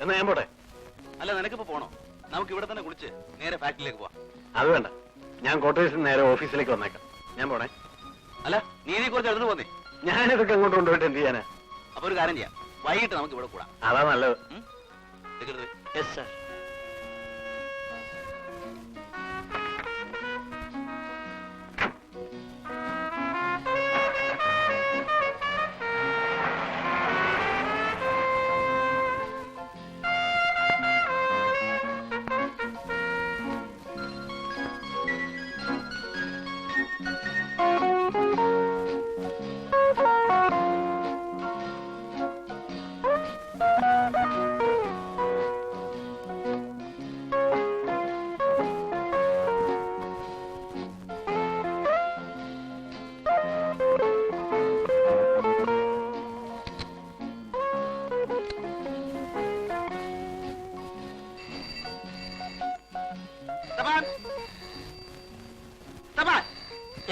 എന്നാ ഞാൻ പോട്ടെ. അല്ല, നിനക്കിപ്പോ പോണോ? നമുക്ക് ഇവിടെ തന്നെ കുളിച്ച് നേരെ ഫാക്ടറിയിലേക്ക് പോവാം. അത് വേണ്ട, ഞാൻ ക്വാർട്ടേഴ്സിൽ നേരെ ഓഫീസിലേക്ക് വന്നേക്കാം. ഞാൻ പോണേ. അല്ല, നീ കുറച്ച് എടുത്തു പോന്നേ. ഞാനിതൊക്കെ അങ്ങോട്ട് കൊണ്ടുപോയിട്ട് എന്ത് ചെയ്യാനാ? അപ്പൊ ഒരു കാര്യം ചെയ്യാം, വൈകിട്ട് നമുക്ക് ഇവിടെ കൂടാം. അതാ നല്ലത്. Yes sir.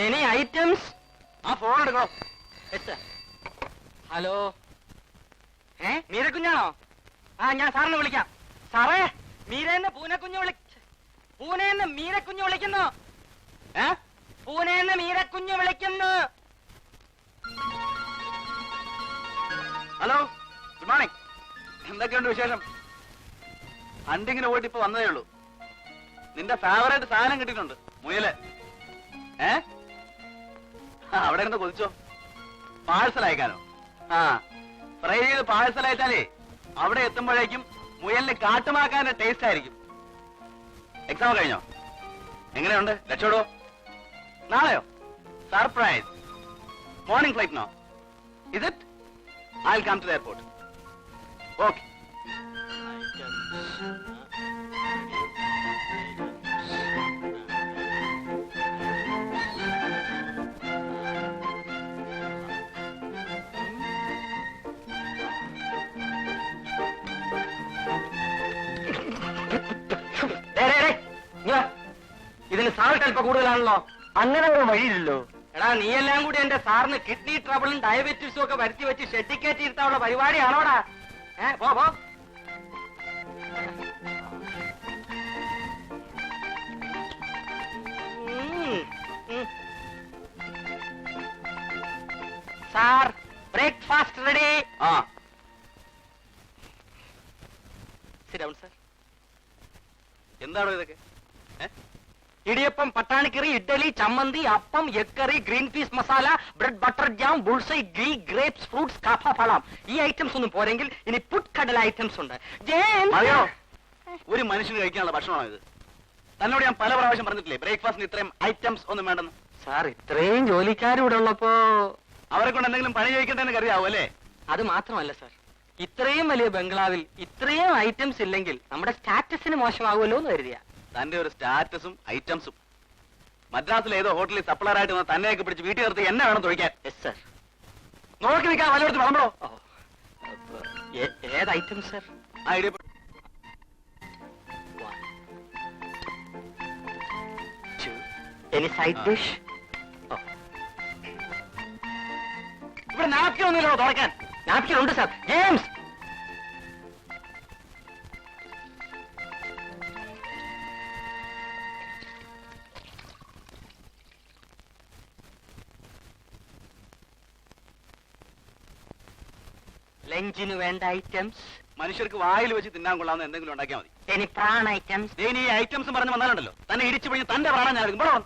Any items? Phone എടുക്കണോ? ഹലോ, മീരക്കുഞ്ഞാണോ? ഞാൻ സാറിനെ വിളിക്കാം. സാറേ, മീരന്ന് പൂനെക്കുഞ്ഞ് പൂനെന്ന് മീരക്കുഞ്ഞ് വിളിക്കുന്നു. പൂനെന്ന് മീരക്കുഞ്ഞ് വിളിക്കുന്നു. Hello, good morning. എന്തൊക്കെയുണ്ട് വിശേഷം? ഹണ്ടിങ്ങിന് പോയിട്ട് ഇപ്പൊ വന്നതേ ഉള്ളൂ. നിന്റെ ഫേവറേറ്റ് സാധനം കിട്ടിയിട്ടുണ്ട്, മുയല്. അവിടെ ഇരുന്ന് കൊതിച്ചോ. പാഴ്സൽ അയക്കാനോ? ഫ്രൈ ചെയ്ത് പാഴ്സൽ അയച്ചാലേ അവിടെ എത്തുമ്പോഴേക്കും മുയലിന് കാട്ടുമാക്കാന്റെ ടേസ്റ്റ് ആയിരിക്കും. എക്സാം കഴിഞ്ഞോ? എങ്ങനെയുണ്ട്? രക്ഷോടോ? നാളെയോ? സർപ്രൈസ്. മോർണിംഗ് ഫ്ലൈറ്റിനോ? Is it? I will come to the airport. Okay. ഇതിന് സാൾട്ട് അല്പം കൂടുതലാണല്ലോ. അങ്ങനെ ഒരു വഴിയില്ലല്ലോ. എടാ, നീയെല്ലാം കൂടി എന്റെ സാറിന് കിഡ്നി ട്രബിളും ഡയബറ്റീസും ഒക്കെ വരുത്തി വെച്ച് ഷെഡിക്കേറ്റ് ഇരുത്താനുള്ള പരിപാടിയാണോടാ? പോ. Sir, breakfast ready. Sit down sir. എന്താണോ ഇതൊക്കെ? ഇടിയപ്പം, പട്ടാണിക്കറി, ഇഡ്ഡലി, ചമ്മന്തി, appam, egg curry, green peas masala, bread butter jam, bullseye, ghee, grapes, fruits, കാഫ, ഫളം. ഈ ഐറ്റംസ് ഒന്നും പോരെങ്കിൽ ഇനി പുട്കടല ഐറ്റംസ് ഉണ്ട്. മതിയോ? ഒരു മനുഷ്യന് കഴിക്കാനുള്ള ഭക്ഷണമാണോ ഇത്? തന്നോട് ഞാൻ പല പ്രാവശ്യം പറഞ്ഞിട്ടില്ലേ ബ്രേക്ക്ഫാസ്റ്റിന് ഇത്രയും ഐറ്റംസ് ഒന്നും വേണ്ടെന്ന്? സാർ, ഇത്രയും ജോലിക്കാരും ഉള്ളപ്പോ അവരെ കൊണ്ട് എന്തെങ്കിലും പണി ചെയ്യിക്കണ്ടെന്ന് കരുതാവൂ അല്ലേ? അത് മാത്രമല്ല സാർ, ഇത്രയും വലിയ ബംഗ്ലാവിൽ ഇത്രയും ഐറ്റംസ് ഇല്ലെങ്കിൽ നമ്മുടെ സ്റ്റാറ്റസിന് മോശമാകുമല്ലോ എന്ന് കരുതിയ. തന്റെ ഒരു സ്റ്റാറ്റസും ഐറ്റംസും. മദ്രാസിലെ ഏതോ ഹോട്ടലിൽ സപ്ലർ ആയിട്ട് വന്ന് തന്നെയൊക്കെ പിടിച്ച് വീട്ടിൽ നിർത്തി എന്നെ വേണം തൊഴിക്കാൻ. Yes sir. നോക്കി നിൽക്കാൻ വല്ലയിടത്ത് വളമ്പളോ? ഏത് item sir? Any side dish? ഇവിടെ നാപ്കിൻ ഒന്നുമില്ലോ തുറക്കാൻ? നാപ്കിൻ ഉണ്ട് സാർ. ജെയിംസ്, ലഞ്ചിന് വേണ്ട ഐറ്റംസ്. മനുഷ്യർക്ക് വായിൽ വെച്ച് തിന്നാൻ കൊള്ളാവുന്ന എന്തെങ്കിലും ഉണ്ടാക്കിയാൽ മതി. ഇനി പ്രാൺ ഐറ്റംസ്. നീ ഈ ഐറ്റംസ് പറഞ്ഞു വന്നാലുണ്ടല്ലോ തന്നെ ഇടിച്ചു പിഴിഞ്ഞ് തന്റെ പ്രാണൻ ഞാൻ എടുക്കും.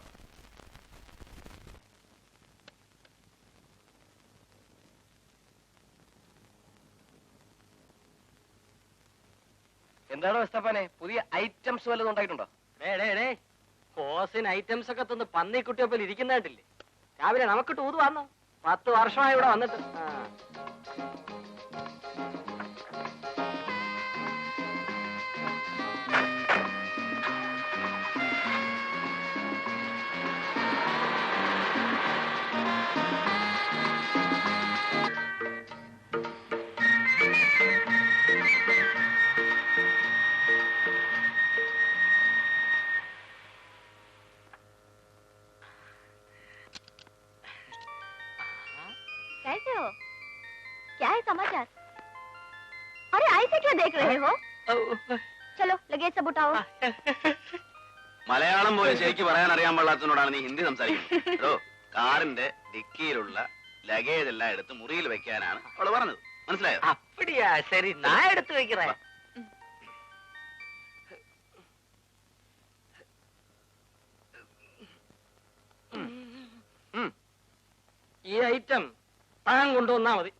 എന്താണോ എസ്തപ്പാനെ, പുതിയ ഐറ്റംസ് വല്ലതും ഉണ്ടായിട്ടുണ്ടോ? കോസിന് ഐറ്റംസ് ഒക്കെ തന്ന് പന്നിക്കുട്ടിയൊപ്പം ഇരിക്കുന്നായിട്ടില്ലേ? രാവിലെ നമുക്ക് ടൂത് വന്നോ? 10 വർഷമായി ഇവിടെ വന്നിട്ട്. कैसे हो? क्या है समाचार? देख रहे हो? चलो लगेज सब उठाओ. മലയാളം പോലെ ശരിക്ക് പറയാൻ അറിയാൻ പാടില്ലാത്തതിനോടാണ് നീ ഹിന്ദി സംസാരിക്കുന്നത്. കേട്ടോ, കാറിന്റെ ഡിക്കിയിലുള്ള ലഗേജ് എല്ലാം എടുത്ത് മുറിയിൽ വെക്കാനാണ് അവള് പറഞ്ഞത്. മനസ്സിലായോ? அப்படியா? சரி, நான் எடுத்து வைக்கிறேன். ഈ ഐറ്റം താൻ കൊണ്ടുവന്നാ മതി.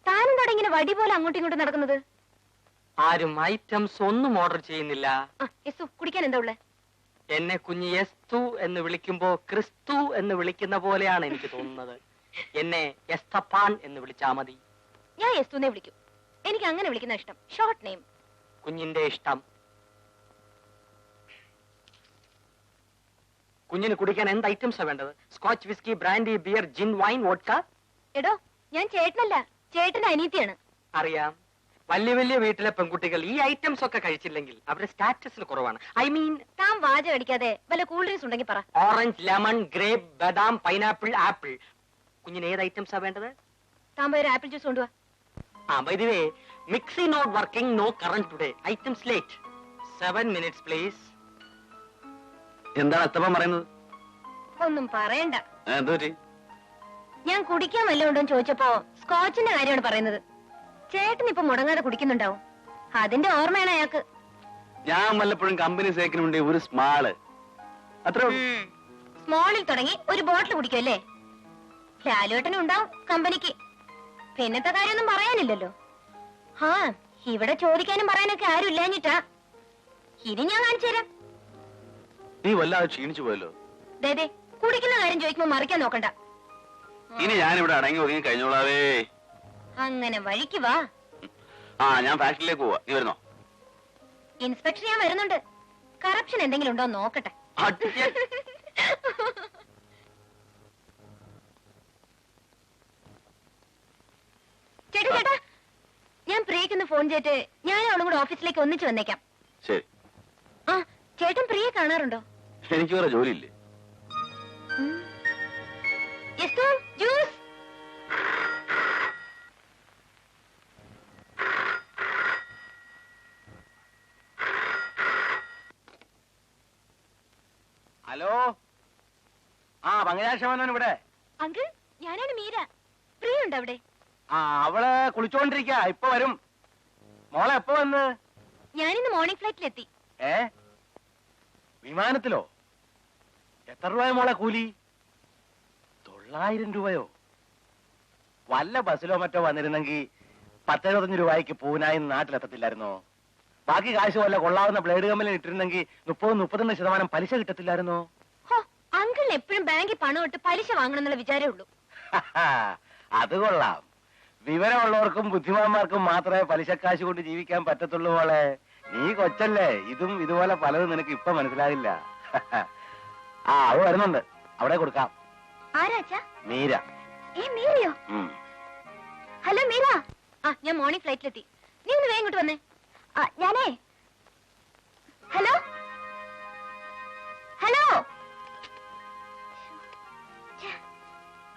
താനെന്താടെ ഇങ്ങനെ വടി പോലെ അങ്ങോട്ടും ഇങ്ങോട്ടും നടക്കുന്നത്? ആരും ഐറ്റംസ് ഒന്നും ഓർഡർ ചെയ്യുന്നില്ല. യെസു, കുടിക്കാൻ എന്താ ഉള്ളേ? എന്നെ കുഞ്ഞ് എസ്തു എന്ന് വിളിക്കുമ്പോ ക്രിസ്തു എന്ന് വിളിക്കുന്ന പോലെയാണ് എനിക്ക് തോന്നുന്നത്. എന്നെ എസ്തപ്പാൻ എന്ന് വിളിച്ചാ മതി. ഞാൻ യെസ്തുനെ വിളിക്കും. എനിക്ക് അങ്ങനെ വിളിക്കുന്ന ഇഷ്ടം. Short name. കുഞ്ഞിന്റെ ഇഷ്ടം. കുഞ്ഞിന് കുടിക്കാൻ എന്ത് ഐറ്റംസാ വേണ്ടത്? സ്കോച്ച്, വിസ്കി, ബ്രാൻഡി, ബിയർ, ജിൻ, വൈൻ, വോഡ്ക? എടോ, ഞാൻ ചേട്ടനല്ല, ചേട്ടന്റെ അനീതിയാണ്. അറിയാം. വലിയ വലിയ വീട്ടിലെ പെൺകുട്ടികൾ ഈ ഐറ്റംസ് ഒക്കെ കഴിച്ചില്ലെങ്കിൽ അവരുടെ സ്റ്റാറ്റസിന് കുറവാണ്. ഐ മീൻ, താൻ വാചകം അടിക്കാതെ വല്ല കൂൾ ഡ്രിങ്ക്സ് ഉണ്ടെങ്കിൽ പറ. ഓറഞ്ച്, ലെമൺ, ഗ്രേപ്പ്, ബദാം, പൈനാപ്പിൾ, ആപ്പിൾ. കുഞ്ഞിന് ഏത് ഐറ്റംസാ വേണ്ടത്? താൻ പോയി ഒരു ആപ്പിൾ ജ്യൂസ് കൊണ്ടുവാ. By the way, mixie not working, no current today. Items late. 7 minutes, please. എന്താണ് അത്തപ്പം പറയുന്നത്? ഒന്നും പറയണ്ട. എന്ത് പറ്റി? ഞാൻ കുടിക്കാൻ വല്ലതും ഉണ്ടോ ചോദിച്ചപ്പോ സ്കോച്ചിന്റെ കാര്യമാണ് പറയുന്നത്. ചേട്ടൻ ഇപ്പൊ മുടങ്ങാതെ കുടിക്കുന്നുണ്ടാവും. അതിന്റെ ഓർമ്മയാണ് അയാൾക്ക്. ഞാൻ വല്ലപ്പോഴും കമ്പനി സേക്കിന് വേണ്ടി ഒരു സ്മാള്, അത്ര സ്മോളിൽ തുടങ്ങി ഒരു ബോട്ടിൽ കുടിക്കുമല്ലേ? ലാലുവേട്ടനും ഉണ്ടാവും കമ്പനിക്ക്. പിന്നത്തെ കാര്യമൊന്നും പറയാനില്ലല്ലോ. ഇവിടെ ചോദിക്കാനും പറയാനൊക്കെ ആരും ഇല്ലാഞ്ഞിട്ടാ. ഇനി ഞാൻ കാണിച്ചു തരാം. നീ വല്ലാതെ ക്ഷീണിച്ചു പോയല്ലോ. ദേ കുടിക്കുന്ന കാര്യം ചോദിക്കുമ്പോ മറിക്കാൻ നോക്കണ്ട. ഇനി ഞാനിവിടെ അടങ്ങി ഒതുങ്ങി കഴിഞ്ഞോളാവേ. അങ്ങനെ വഴിക്ക് വാ. ഞാൻ ഫാക്ടറിയിലേക്ക് പോവാ. നീ വരുന്നോ? ഇൻസ്പെക്ഷൻ ഞാൻ വരുന്നുണ്ട്. കറപ്ഷൻ എന്തെങ്കിലും ഉണ്ടോ നോക്കട്ടെ. ചേട്ടാ ചേട്ടാ, ഞാൻ പ്രിയക്കൊന്ന് ഫോൺ ചെയ്തിട്ട് ഞാൻ അവളും കൂടെ ഓഫീസിലേക്ക് ഒന്നിച്ച് വന്നേക്കാം. ശരി. ചേട്ടൻ പ്രിയെ കാണാറുണ്ടോ? എനിക്ക് വേറെ ജോലിയില്ലേ? ജ്യൂസ്. ഹലോ, പങ്കജാക്ഷമനാണ് ഇവിടെ. അങ്കിൾ, ഞാനാണ് മീര. പ്രിയ ഉണ്ടോ അവിടെ? അവള് കുളിച്ചോണ്ടിരിക്ക. ഇപ്പൊ വരും. മോളെ എപ്പോ വന്ന്? ഞാനിന്ന് മോർണിംഗ് ഫ്ലൈറ്റിലെത്തി. വിമാനത്തിലോ? എത്ര രൂപയോ മോളെ കൂലി? 900 രൂപയോ? വല്ല ബസ്സിലോ മറ്റോ വന്നിരുന്നെങ്കിൽ 10-15 രൂപയ്ക്ക് പൂനായി നാട്ടിലെത്തത്തില്ലായിരുന്നോ? ബാക്കി കാശ് വല്ല കൊള്ളാവുന്ന ബ്ലേഡ് കമ്പനിയിൽ ഇട്ടിരുന്നെങ്കിൽ 30-31% പലിശ കിട്ടത്തില്ലായിരുന്നോ? അങ്കിൾ എപ്പോഴും ബാങ്കിൽ പണം ഇട്ട് പലിശ വാങ്ങണം എന്നുള്ള വിചാരമേ ഉള്ളൂ. അത് കൊള്ളാം. വിവരമുള്ളവർക്കും ബുദ്ധിമാന്മാർക്കും മാത്രമേ പലിശക്കാശ് കൊണ്ട് ജീവിക്കാൻ പറ്റത്തുള്ളൂ മോളെ. നീ കൊച്ചല്ലേ, ഇതും ഇതുപോലെ പലതും നിനക്ക് ഇപ്പൊ മനസ്സിലാകില്ല. അത് വരുന്നുണ്ട്, അവിടെ കൊടുക്കാം. ആരാച്ചാ? മീര. മീരയോ? ഹലോ മീര. ഞാൻ മോർണിംഗ് ഫ്ലൈറ്റിലെത്തി. നീ ഒന്ന് വേഗം ഇങ്ങോട്ട് വന്നേ. ഞാനേ ഹലോ ഹലോ.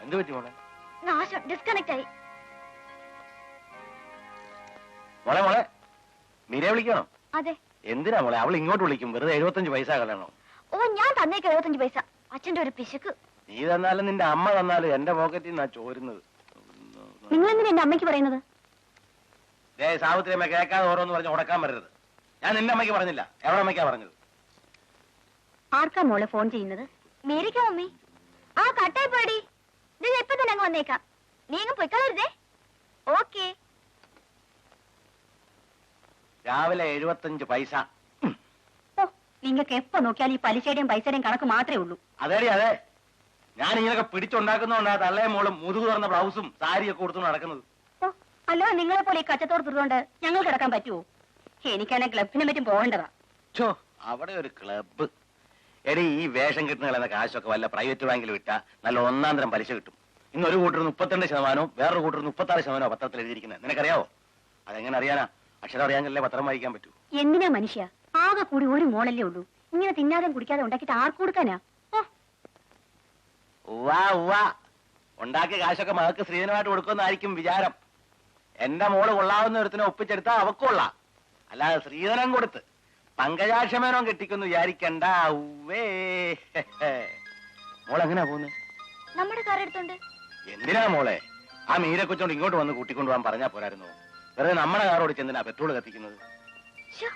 എന്ത് പറ്റി മോളെ? നാശം, ഡിസ്കണക്ട് ആയി. മോളെ മോളെ, മീരയെ വിളിക്കണോ? അതെ. എന്തിനാ മോളെ അവൾ ഇങ്ങോട്ട് വിളിക്കും? വെറുതെ 75 പൈസ കളയണോ? ഞാൻ തന്നേക്ക് 75 പൈസ. അച്ഛന്റെ ഒരു പിശുക്ക്. നീ തന്നാലും നിന്റെ അമ്മ തന്നാലും എന്റെ പോക്കറ്റിൽ നിന്നാ ചോരുന്നത്. നിങ്ങൾ എന്തിനാ എന്റെ അമ്മയ്ക്ക് പറയുന്നത്? സാവിത്രി അമ്മ കേൾക്കാതെ ഓരോന്ന് പറഞ്ഞ് ഉടക്കാൻ വരരുത്. ഞാൻ നിന്റെ അമ്മയ്ക്ക് പറഞ്ഞില്ല. എവിടെ അമ്മയ്ക്കാ പറഞ്ഞത്? ആർക്കാ മോളെ ഫോൺ ചെയ്യുന്നത്? മീരയ്ക്കോ മമ്മി? കട്ടായി പോടി. ഇത് എപ്പോ തന്നെ അങ്ങ് വന്നേക്കാം. നീ അങ്ങ് പൊയ്ക്കളരുതേ. ഓക്കെ. രാവിലെ 75 പൈസ. നിങ്ങൾക്ക് എപ്പോ നോക്കിയാൽ ഈ പലിശയുടെയും പൈസയുടെയും കണക്ക് മാത്രമേ ഉള്ളൂ. അതേടി അതെ. ഞാൻ ഇങ്ങനെയൊക്കെ പിടിച്ചുണ്ടാക്കുന്നതുകൊണ്ടാ തള്ളയും മോളും മുതുകു തുറന്ന ബ്ലൗസും സാരിയൊക്കെ കൊടുത്തു നടക്കുന്നത്. അല്ലോ നിങ്ങളെ പോലെ ഈ കച്ചത്തോട് തീർന്നുകൊണ്ട് ഞങ്ങൾ കിടക്കാൻ പറ്റുമോ? എനിക്കാണെങ്കിൽ ക്ലബിനെ പറ്റും പോകേണ്ടതാ. അവിടെ ഒരു ക്ലബ്ബ്. എടി, ഈ വേഷം കിട്ടുന്ന കാശൊക്കെ വല്ല പ്രൈവറ്റ് ബാങ്കിൽ വിട്ടാ നല്ല 1-ാം തരം പലിശ കിട്ടും. ഇന്ന് ഒരു കൂട്ടർ 32%, വേറൊരു കൂട്ടർ 36% പത്രത്തിൽ എഴുതിയിരിക്കുന്നത്. നിനക്കറിയാവോ? അതെങ്ങനെ അറിയാനാ? അക്ഷരം അറിയാമെങ്കിലല്ലേ പത്രം വായിക്കാൻ പറ്റൂ. എന്തിനാ മനുഷ്യ, ആകെ കൂടി ഒരു മോളല്ലേ ഉള്ളൂ, ഇങ്ങനെ തിന്നാതെ കുടിക്കാതെ ഉണ്ടാക്കിയിട്ട് ആർക്ക് കൊടുക്കാനാ? ഉണ്ടാക്കിയ കാശൊക്കെ മകൾക്ക് സ്ത്രീധനമായിട്ട് കൊടുക്കുമെന്നായിരിക്കും വിചാരം. എന്റെ മോള് കൊള്ളാവുന്ന ഒരുത്തിനെ ഒപ്പിച്ചെടുത്താൽ അവക്കും കൊള്ളാം. അല്ലാതെ സ്ത്രീധനം കൊടുത്ത് പങ്കജാക്ഷമേനോ കെട്ടിക്കൊന്ന് വിചാരിക്കണ്ട. മോളെങ്ങനെയാ പോകുന്നത്? നമ്മുടെ കാർ എടുത്തോണ്ട്. എന്തിനാ മോളെ ആ മീരെ കൊച്ചോണ്ട് ഇങ്ങോട്ട് വന്ന് കൂട്ടിക്കൊണ്ടുപോകാൻ പറഞ്ഞാ പോരായിരുന്നു? വെറുതെ നമ്മുടെ കാറോട് ചെന്തിനാ പെട്രോൾ കത്തിക്കുന്നത്? ശ്ശോ,